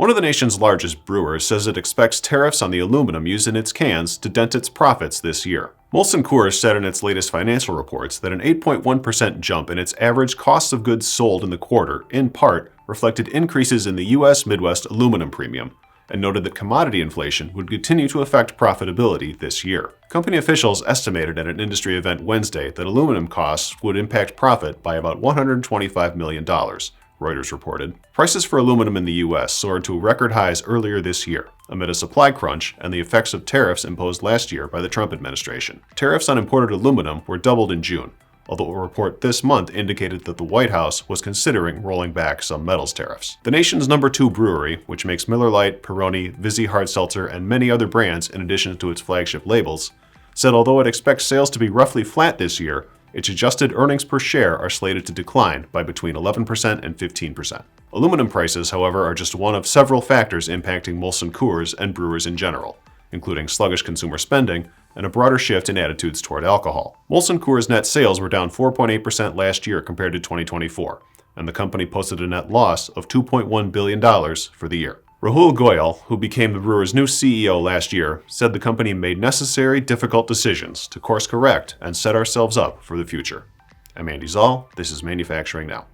One of the nation's largest brewers says it expects tariffs on the aluminum used in its cans to dent its profits this year. Molson Coors said in its latest financial reports that an 8.1% jump in its average cost of goods sold in the quarter, in part, reflected increases in the U.S. Midwest aluminum premium, and noted that commodity inflation would continue to affect profitability this year. Company officials estimated at an industry event Wednesday that aluminum costs would impact profit by about $125 million. Reuters reported. Prices for aluminum in the U.S. soared to record highs earlier this year, amid a supply crunch and the effects of tariffs imposed last year by the Trump administration. Tariffs on imported aluminum were doubled in June, although a report this month indicated that the White House was considering rolling back some metals tariffs. The nation's number 2 brewery, which makes Miller Lite, Peroni, Vizzy Hard Seltzer, and many other brands in addition to its flagship labels, said although it expects sales to be roughly flat this year, its adjusted earnings per share are slated to decline by between 11% and 15%. Aluminum prices, however, are just one of several factors impacting Molson Coors and brewers in general, including sluggish consumer spending and a broader shift in attitudes toward alcohol. Molson Coors net sales were down 4.8% last year compared to 2024, and the company posted a net loss of $2.1 billion for the year. Rahul Goyal, who became the brewer's new CEO last year, said the company made necessary, difficult decisions to course correct and set ourselves up for the future. I'm Andy Zoll. This is Manufacturing Now.